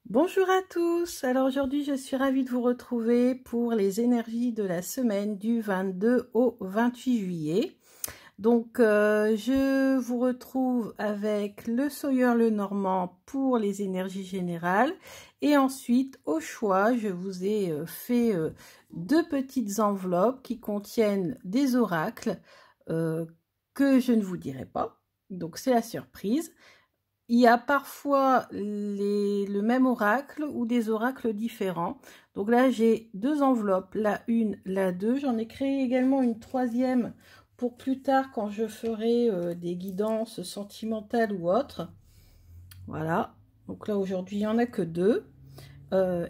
Bonjour à tous, alors aujourd'hui je suis ravie de vous retrouver pour les énergies de la semaine du 22 au 28 juillet. Donc je vous retrouve avec le Sawyer Lenormand pour les énergies générales et ensuite au choix je vous ai fait deux petites enveloppes qui contiennent des oracles que je ne vous dirai pas, donc c'est la surprise. Il y a parfois le même oracle ou des oracles différents. Donc là, j'ai deux enveloppes, la une, la deux. J'en ai créé également une troisième pour plus tard quand je ferai des guidances sentimentales ou autres. Voilà. Donc là, aujourd'hui, il n'y en a que deux.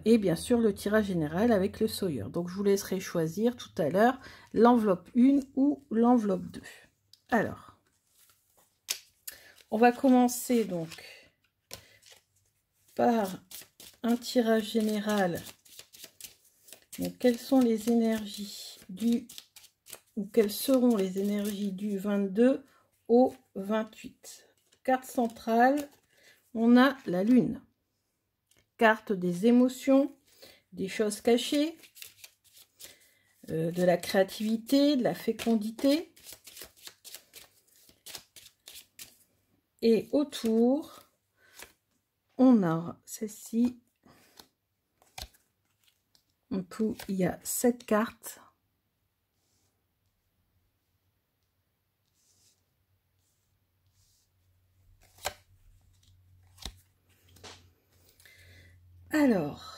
Et bien sûr, le tirage général avec le Sawyer. Donc, je vous laisserai choisir tout à l'heure l'enveloppe 1 ou l'enveloppe 2. Alors, on va commencer donc par un tirage général. Donc, quelles sont les énergies quelles seront les énergies du 22 au 28? Carte centrale, on a la lune. Carte des émotions, des choses cachées, de la créativité, de la fécondité. Et autour, on a celle-ci. En tout, il y a 7 cartes. Alors,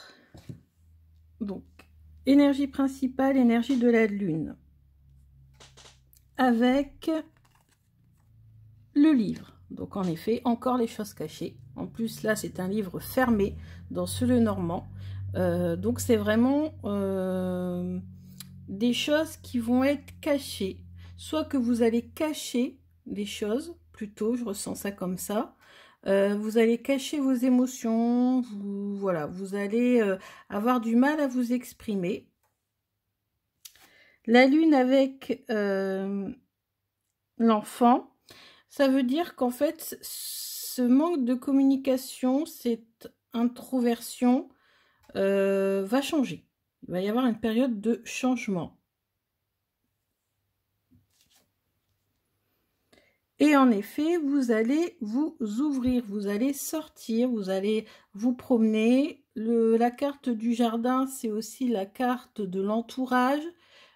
donc, énergie principale, énergie de la lune. Avec le livre. Donc, en effet, encore les choses cachées. En plus, là, c'est un livre fermé dans ce Lenormand. Donc, c'est vraiment des choses qui vont être cachées. Soit que vous allez cacher des choses, plutôt, je ressens ça comme ça. Vous allez cacher vos émotions, voilà, vous allez avoir du mal à vous exprimer. La lune avec l'enfant, ça veut dire qu'en fait, ce manque de communication, cette introversion va changer. Il va y avoir une période de changement. Et en effet, vous allez vous ouvrir, vous allez sortir, vous allez vous promener. La carte du jardin, c'est aussi la carte de l'entourage,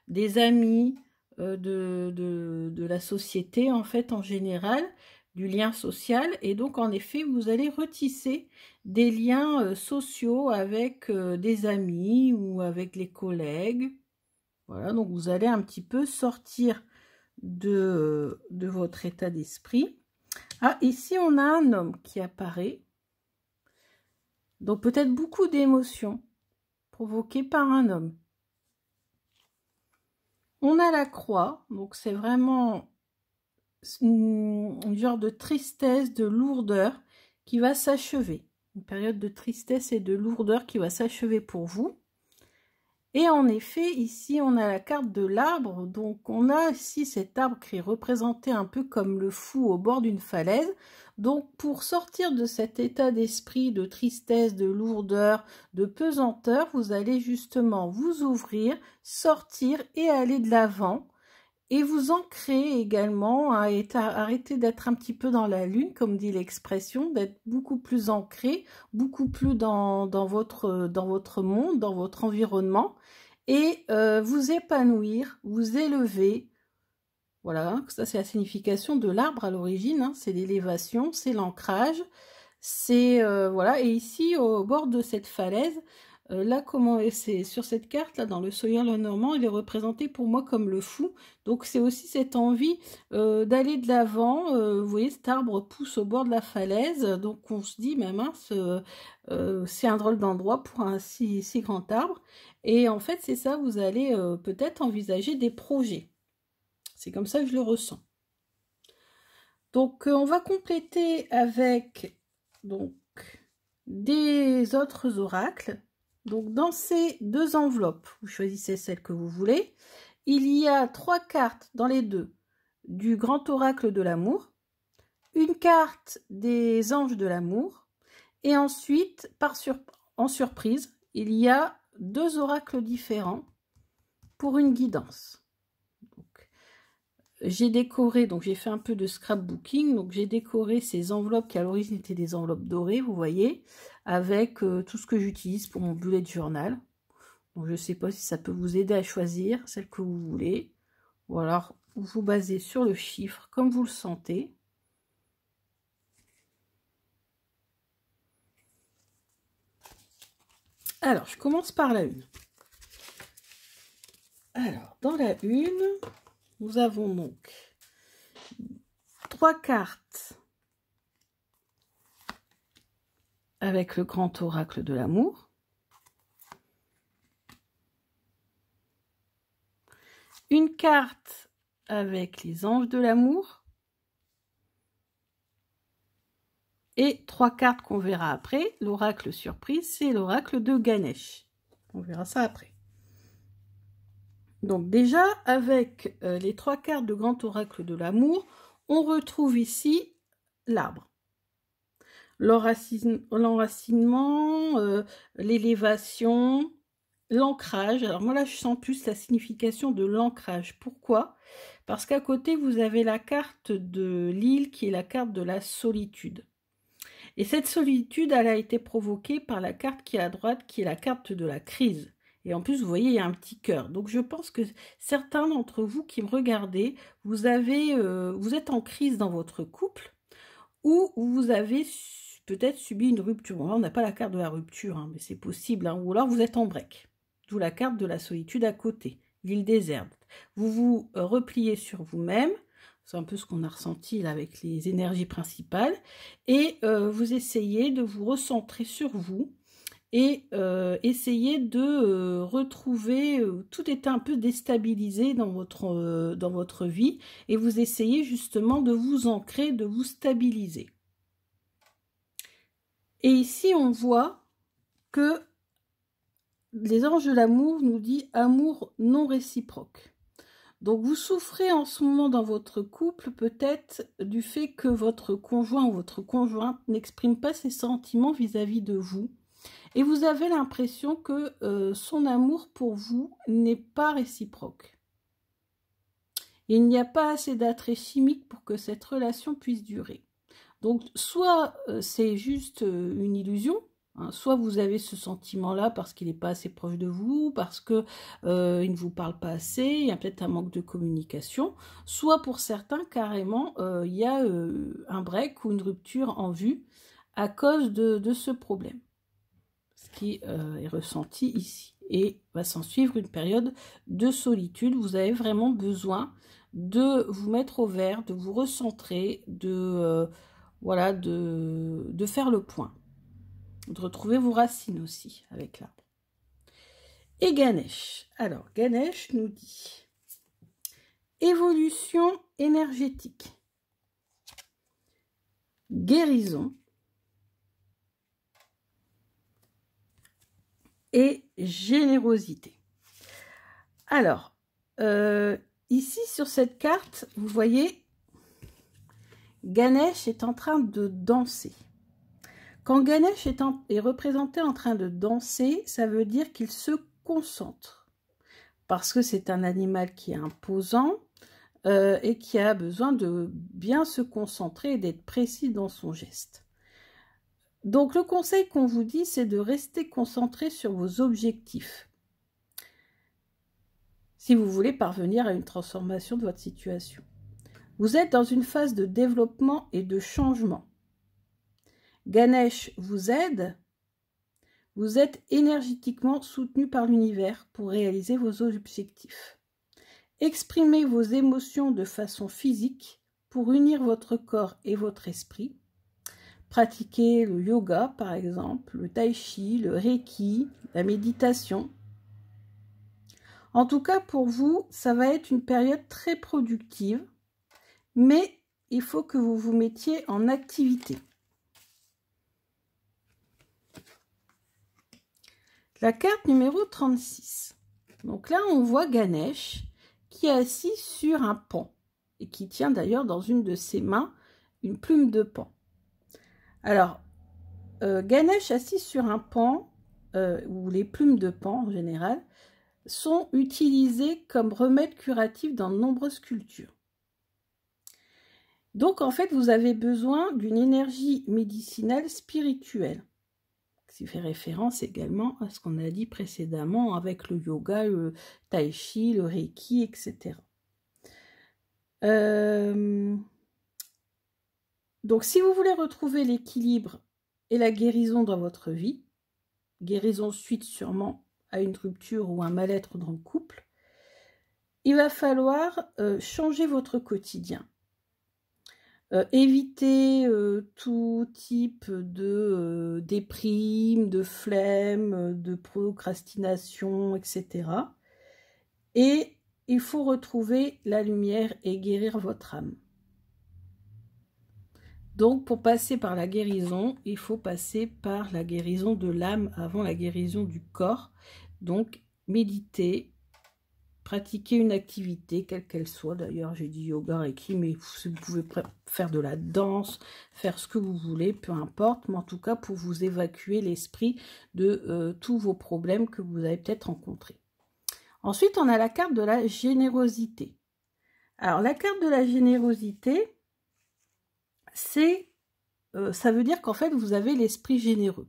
des amis, de la société en fait en général, du lien social. Et donc en effet, vous allez retisser des liens sociaux avec des amis ou avec les collègues. Voilà, donc vous allez un petit peu sortir de votre état d'esprit. Ah, ici on a un homme qui apparaît. Donc peut-être beaucoup d'émotions provoquées par un homme. On a la croix, donc c'est vraiment une genre de tristesse, de lourdeur qui va s'achever. Une période de tristesse et de lourdeur qui va s'achever pour vous. Et en effet, ici, on a la carte de l'arbre. Donc, on a ici cet arbre qui est représenté un peu comme le fou au bord d'une falaise. Donc, pour sortir de cet état d'esprit de tristesse, de lourdeur, de pesanteur, vous allez justement vous ouvrir, sortir et aller de l'avant. Et vous ancrer également, arrêter d'être un petit peu dans la lune, comme dit l'expression, d'être beaucoup plus ancré, beaucoup plus dans votre monde, dans votre environnement, et vous épanouir, vous élever. Voilà, ça c'est la signification de l'arbre à l'origine, hein, c'est l'élévation, c'est l'ancrage, c'est voilà. Et ici, au bord de cette falaise, là, comment c'est sur cette carte là dans le Sawyer Lenormand, il est représenté pour moi comme le fou. Donc c'est aussi cette envie d'aller de l'avant. Vous voyez, cet arbre pousse au bord de la falaise, donc on se dit, mais mince, c'est un drôle d'endroit pour un si grand arbre. Et en fait, c'est ça, vous allez peut-être envisager des projets. C'est comme ça que je le ressens. Donc on va compléter avec donc des autres oracles. Donc, dans ces deux enveloppes, vous choisissez celle que vous voulez. Il y a 3 cartes dans les deux du grand oracle de l'amour, une carte des anges de l'amour Et ensuite, en surprise, il y a 2 oracles différents pour une guidance. J'ai décoré, donc j'ai fait un peu de scrapbooking, donc j'ai décoré ces enveloppes qui à l'origine étaient des enveloppes dorées, vous voyez, avec tout ce que j'utilise pour mon bullet journal. Donc je ne sais pas si ça peut vous aider à choisir celle que vous voulez. Ou alors vous basez sur le chiffre comme vous le sentez. Alors, je commence par la une. Alors, dans la une, nous avons donc 3 cartes avec le grand oracle de l'amour. Une carte avec les anges de l'amour. Et 3 cartes qu'on verra après. L'oracle surprise, c'est l'oracle de Ganesh. On verra ça après. Donc déjà, avec les 3 cartes de grand oracle de l'amour, on retrouve ici l'arbre. L'enracinement, l'élévation, l'ancrage. Alors moi là, je sens plus la signification de l'ancrage. Pourquoi? Parce qu'à côté, vous avez la carte de l'île qui est la carte de la solitude. Et cette solitude, elle a été provoquée par la carte qui est à droite, qui est la carte de la crise. Et en plus, vous voyez, il y a un petit cœur. Donc, je pense que certains d'entre vous qui me regardez, vous êtes en crise dans votre couple ou vous avez peut-être subi une rupture. Bon, là, on n'a pas la carte de la rupture, hein, mais c'est possible. Hein. Ou alors, vous êtes en break. D'où la carte de la solitude à côté, l'île déserte. Vous vous repliez sur vous-même. C'est un peu ce qu'on a ressenti là avec les énergies principales. Et vous essayez de vous recentrer sur vous et essayez de retrouver... tout est un peu déstabilisé dans votre vie et vous essayez justement de vous ancrer, de vous stabiliser. Et ici, on voit que les anges de l'amour nous disent amour non réciproque. Donc, vous souffrez en ce moment dans votre couple peut-être du fait que votre conjoint ou votre conjointe n'exprime pas ses sentiments vis-à-vis de vous. Et vous avez l'impression que son amour pour vous n'est pas réciproque. Il n'y a pas assez d'attrait chimique pour que cette relation puisse durer. Donc, soit c'est juste une illusion, hein, soit vous avez ce sentiment-là parce qu'il n'est pas assez proche de vous, parce qu'il ne vous parle pas assez, il y a peut-être un manque de communication, soit pour certains, carrément, il y a un break ou une rupture en vue à cause de ce problème, ce qui est ressenti ici. Et va s'en suivre une période de solitude. Vous avez vraiment besoin de vous mettre au vert, de vous recentrer, voilà, de faire le point, de retrouver vos racines aussi avec l'arbre. Et Ganesh. Alors, Ganesh nous dit évolution énergétique, guérison et générosité. Alors, ici sur cette carte, vous voyez, Ganesh est en train de danser. Quand Ganesh est représenté en train de danser, ça veut dire qu'il se concentre. Parce que c'est un animal qui est imposant et qui a besoin de bien se concentrer et d'être précis dans son geste. Donc le conseil qu'on vous dit, c'est de rester concentré sur vos objectifs. Si vous voulez parvenir à une transformation de votre situation. Vous êtes dans une phase de développement et de changement. Ganesh vous aide, vous êtes énergétiquement soutenu par l'univers pour réaliser vos objectifs. Exprimez vos émotions de façon physique pour unir votre corps et votre esprit. Pratiquez le yoga par exemple, le tai chi, le reiki, la méditation. En tout cas pour vous, ça va être une période très productive, mais il faut que vous vous mettiez en activité. La carte numéro 36. Donc là, on voit Ganesh qui est assis sur un paon et qui tient d'ailleurs dans une de ses mains une plume de paon. Alors, Ganesh assis sur un pan, ou les plumes de pan en général, sont utilisées comme remède curatif dans de nombreuses cultures. Donc en fait, vous avez besoin d'une énergie médicinale spirituelle, qui fait référence également à ce qu'on a dit précédemment avec le yoga, le tai chi, le reiki, etc. Donc si vous voulez retrouver l'équilibre et la guérison dans votre vie, guérison suite sûrement à une rupture ou un mal-être dans le couple, il va falloir changer votre quotidien. Éviter tout type de déprime, de flemme, de procrastination, etc. Et il faut retrouver la lumière et guérir votre âme. Donc, pour passer par la guérison, il faut passer par la guérison de l'âme avant la guérison du corps. Donc, méditer, pratiquer une activité, quelle qu'elle soit. D'ailleurs, j'ai dit yoga, reiki, mais vous pouvez faire de la danse, faire ce que vous voulez, peu importe. Mais en tout cas, pour vous évacuer l'esprit de tous vos problèmes que vous avez peut-être rencontrés. Ensuite, on a la carte de la générosité. Alors, la carte de la générosité, ça veut dire qu'en fait, vous avez l'esprit généreux.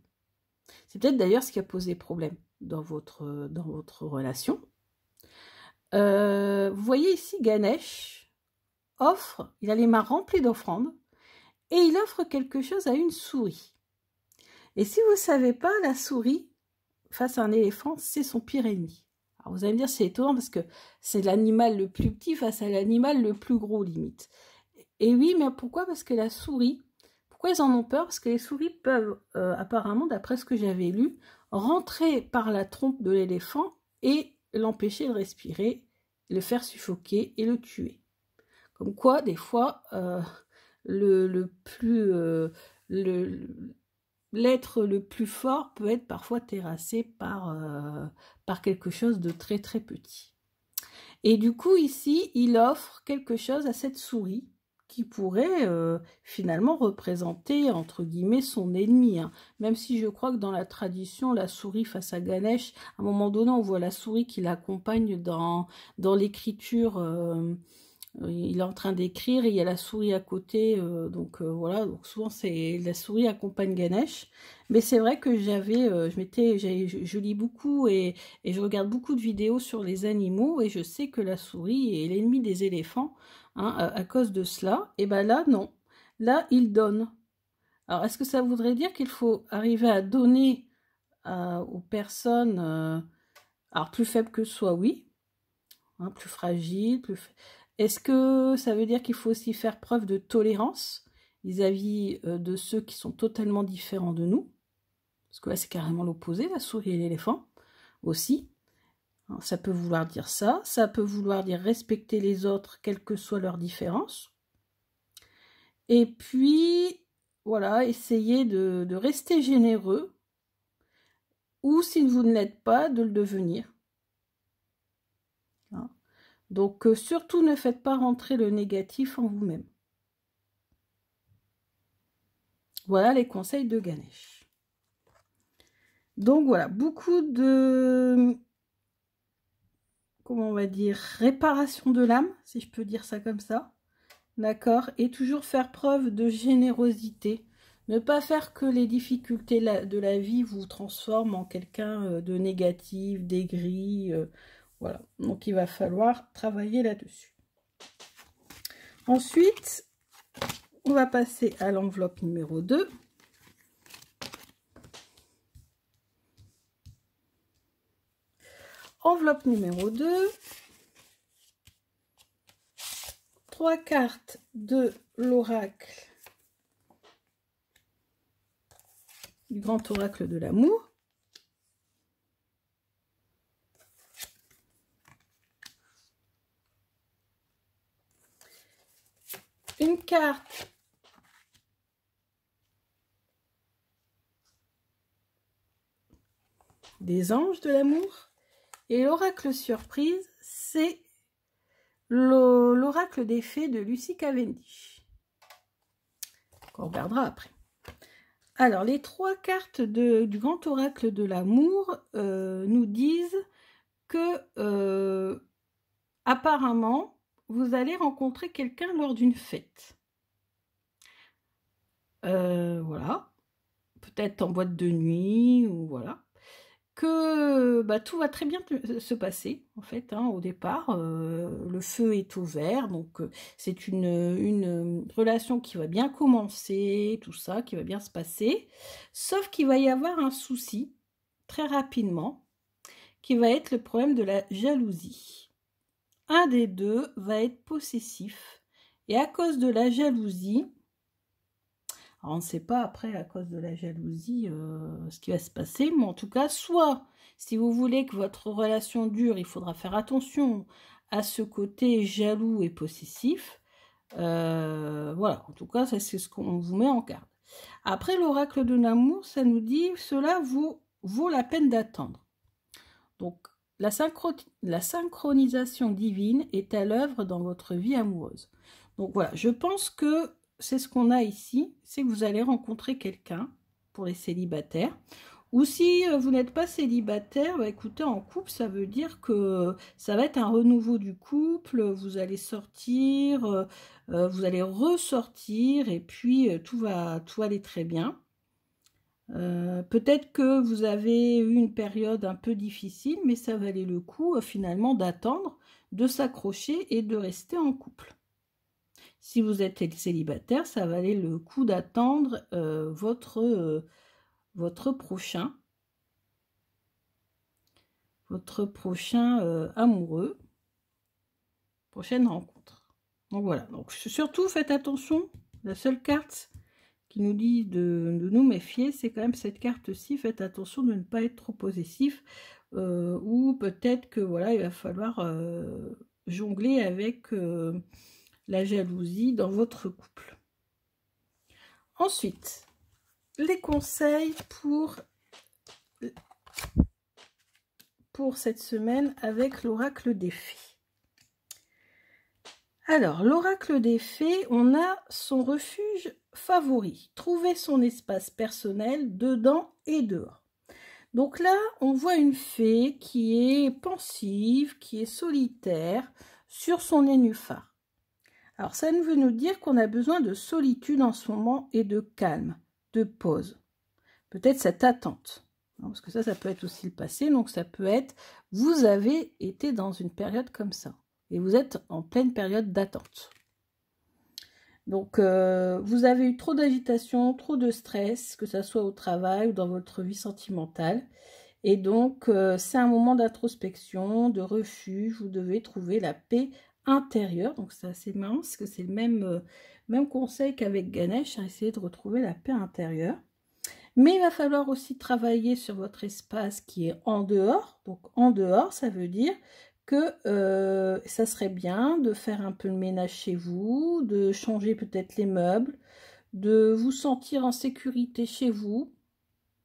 C'est peut-être d'ailleurs ce qui a posé problème dans votre relation. Vous voyez ici, Ganesh offre, il a les mains remplies d'offrandes, et il offre quelque chose à une souris. Et si vous ne savez pas, la souris, face à un éléphant, c'est son pire ennemi. Alors vous allez me dire, c'est étonnant parce que c'est l'animal le plus petit face à l'animal le plus gros, limite. Et oui, mais pourquoi? Parce que la souris, pourquoi ils en ont peur? Parce que les souris peuvent, apparemment, d'après ce que j'avais lu, rentrer par la trompe de l'éléphant et l'empêcher de respirer, le faire suffoquer et le tuer. Comme quoi, des fois, l'être le plus fort peut être parfois terrassé par quelque chose de très très petit. Et du coup, ici, il offre quelque chose à cette souris qui pourrait finalement représenter, entre guillemets, son ennemi. Hein. Même si je crois que dans la tradition, la souris face à Ganesh, à un moment donné, on voit la souris qui l'accompagne dans l'écriture. Il est en train d'écrire et il y a la souris à côté. Voilà, donc souvent, la souris accompagne Ganesh. Mais c'est vrai que je lis beaucoup et je regarde beaucoup de vidéos sur les animaux et je sais que la souris est l'ennemi des éléphants. Hein, à cause de cela, et bien là, non. Là, il donne. Alors, est-ce que ça voudrait dire qu'il faut arriver à donner aux personnes, alors plus faibles que soi, oui, hein, plus fragiles, Est-ce que ça veut dire qu'il faut aussi faire preuve de tolérance vis-à-vis de ceux qui sont totalement différents de nous? Parce que là, c'est carrément l'opposé, la souris et l'éléphant, aussi. Ça peut vouloir dire ça peut vouloir dire respecter les autres, quelle que soit leur différence. Et puis, voilà, essayez de rester généreux, ou si vous ne l'êtes pas, de le devenir. Donc, surtout, ne faites pas rentrer le négatif en vous-même. Voilà les conseils de Ganesh. Donc, voilà, beaucoup de... comment on va dire, réparation de l'âme, si je peux dire ça comme ça, d'accord, et toujours faire preuve de générosité, ne pas faire que les difficultés de la vie vous transforment en quelqu'un de négatif, d'aigri, voilà, donc il va falloir travailler là-dessus. Ensuite, on va passer à l'enveloppe numéro 2. Enveloppe numéro 2, 3 cartes de l'oracle, du grand oracle de l'amour. Une carte des anges de l'amour. Et l'oracle surprise, c'est l'oracle des fées de Lucy Cavendish. On regardera après. Alors, les 3 cartes du grand oracle de l'amour nous disent que apparemment, vous allez rencontrer quelqu'un lors d'une fête. Voilà. Peut-être en boîte de nuit, ou voilà. Que bah, tout va très bien se passer, en fait, hein, au départ. Le feu est au vert, donc c'est une relation qui va bien commencer, tout ça, qui va bien se passer. Sauf qu'il va y avoir un souci, très rapidement, qui va être le problème de la jalousie. Un des deux va être possessif, et à cause de la jalousie, alors on ne sait pas après, à cause de la jalousie, ce qui va se passer, mais en tout cas, soit, si vous voulez que votre relation dure, il faudra faire attention à ce côté jaloux et possessif. Voilà, en tout cas, ça c'est ce qu'on vous met en garde. Après, l'oracle de l'amour, ça nous dit, cela vaut la peine d'attendre. Donc, la synchronisation divine est à l'œuvre dans votre vie amoureuse. Donc voilà, je pense que c'est ce qu'on a ici, c'est que vous allez rencontrer quelqu'un pour les célibataires. Ou si vous n'êtes pas célibataire, bah écoutez, en couple, ça veut dire que ça va être un renouveau du couple, vous allez sortir, vous allez ressortir, et puis tout va aller très bien. Peut-être que vous avez eu une période un peu difficile, mais ça valait le coup finalement d'attendre, de s'accrocher et de rester en couple. Si vous êtes célibataire, ça valait le coup d'attendre votre prochain amoureux, prochaine rencontre. Donc voilà, donc surtout faites attention, la seule carte qui nous dit de nous méfier, c'est quand même cette carte-ci, faites attention de ne pas être trop possessif, ou peut-être que voilà, il va falloir jongler avec la jalousie dans votre couple. Ensuite, les conseils pour cette semaine avec l'oracle des fées. Alors, l'oracle des fées, on a son refuge favori. Trouver son espace personnel dedans et dehors. Donc là, on voit une fée qui est pensive, qui est solitaire sur son nénuphar. Alors, ça veut nous dire qu'on a besoin de solitude en ce moment et de calme, de pause. Peut-être cette attente. Parce que ça peut être aussi le passé. Donc, ça peut être, vous avez été dans une période comme ça. Et vous êtes en pleine période d'attente. Donc, vous avez eu trop d'agitation, trop de stress, que ce soit au travail ou dans votre vie sentimentale. Et donc, c'est un moment d'introspection, de refuge. Vous devez trouver la paix intérieure. Donc, c'est assez marrant parce que c'est le même conseil qu'avec Ganesh, hein, essayer de retrouver la paix intérieure. Mais il va falloir aussi travailler sur votre espace qui est en dehors. Donc, en dehors, ça veut dire que ça serait bien de faire un peu le ménage chez vous, de changer peut-être les meubles, de vous sentir en sécurité chez vous,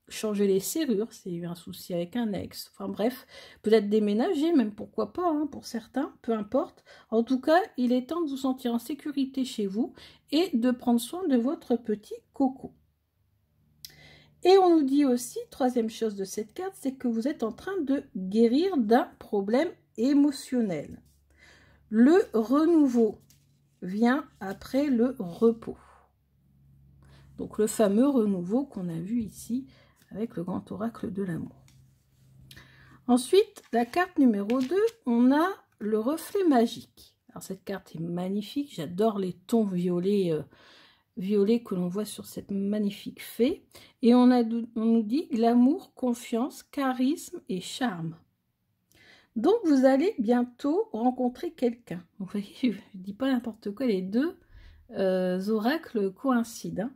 changer les serrures, s'il y a eu un souci avec un ex, enfin bref, peut-être déménager, même pourquoi pas, hein, pour certains, peu importe. En tout cas, il est temps de vous sentir en sécurité chez vous et de prendre soin de votre petit coco. Et on nous dit aussi, troisième chose de cette carte, c'est que vous êtes en train de guérir d'un problème émotionnel. Le renouveau vient après le repos. Donc le fameux renouveau qu'on a vu ici avec le grand oracle de l'amour. Ensuite, la carte numéro 2, on a le reflet magique. Alors cette carte est magnifique, j'adore les tons violets que l'on voit sur cette magnifique fée. Et on nous dit glamour, confiance, charisme et charme. Donc, vous allez bientôt rencontrer quelqu'un. Vous voyez, je ne dis pas n'importe quoi, les deux oracles coïncident. Hein.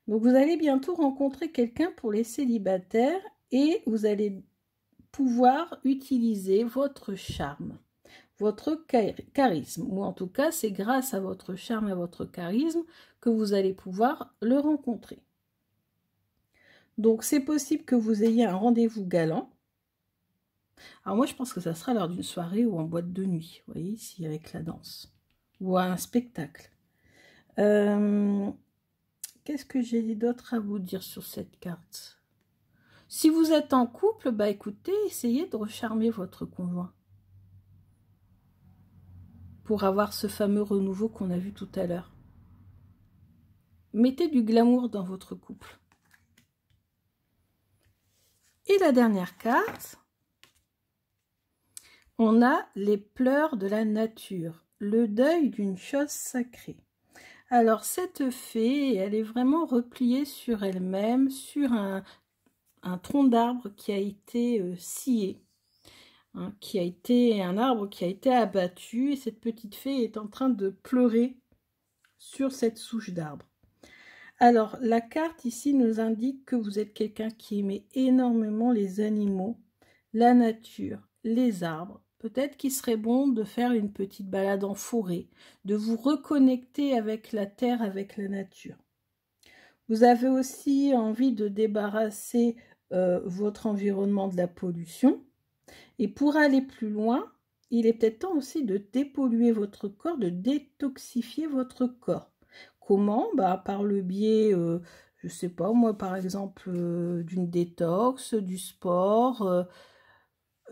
Donc, vous allez bientôt rencontrer quelqu'un pour les célibataires et vous allez pouvoir utiliser votre charme, votre charisme. Ou en tout cas, c'est grâce à votre charme et à votre charisme que vous allez pouvoir le rencontrer. Donc, c'est possible que vous ayez un rendez-vous galant. Alors moi, je pense que ça sera lors d'une soirée ou en boîte de nuit, vous voyez, ici, avec la danse. Ou à un spectacle. qu'est-ce que j'ai d'autre à vous dire sur cette carte? Si vous êtes en couple, bah écoutez, essayez de recharmer votre conjoint. Pour avoir ce fameux renouveau qu'on a vu tout à l'heure. Mettez du glamour dans votre couple. Et la dernière carte, on a les pleurs de la nature, le deuil d'une chose sacrée. Alors cette fée, elle est vraiment repliée sur elle-même, sur un tronc d'arbre qui a été scié. Qui a été un arbre qui a été abattu et cette petite fée est en train de pleurer sur cette souche d'arbre. Alors la carte ici nous indique que vous êtes quelqu'un qui aimait énormément les animaux, la nature, les arbres. Peut-être qu'il serait bon de faire une petite balade en forêt, de vous reconnecter avec la terre, avec la nature. Vous avez aussi envie de débarrasser votre environnement de la pollution. Et pour aller plus loin, il est peut-être temps aussi de dépolluer votre corps, de détoxifier votre corps. Comment? Bah, par le biais, je sais pas moi, par exemple, d'une détox, du sport,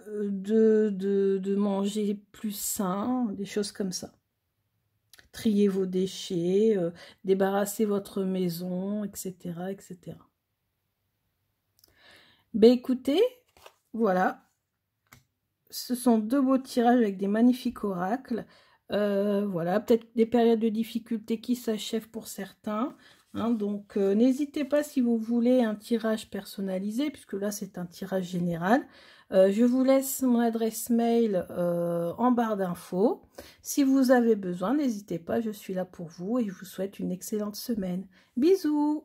de manger plus sain, des choses comme ça. Trier vos déchets, débarrasser votre maison, etc., etc. Ben écoutez, voilà. Ce sont deux beaux tirages avec des magnifiques oracles. Voilà, peut-être des périodes de difficulté qui s'achèvent pour certains. Donc, n'hésitez pas si vous voulez un tirage personnalisé, puisque là, c'est un tirage général. Je vous laisse mon adresse mail en barre d'infos. Si vous avez besoin, n'hésitez pas, je suis là pour vous et je vous souhaite une excellente semaine. Bisous!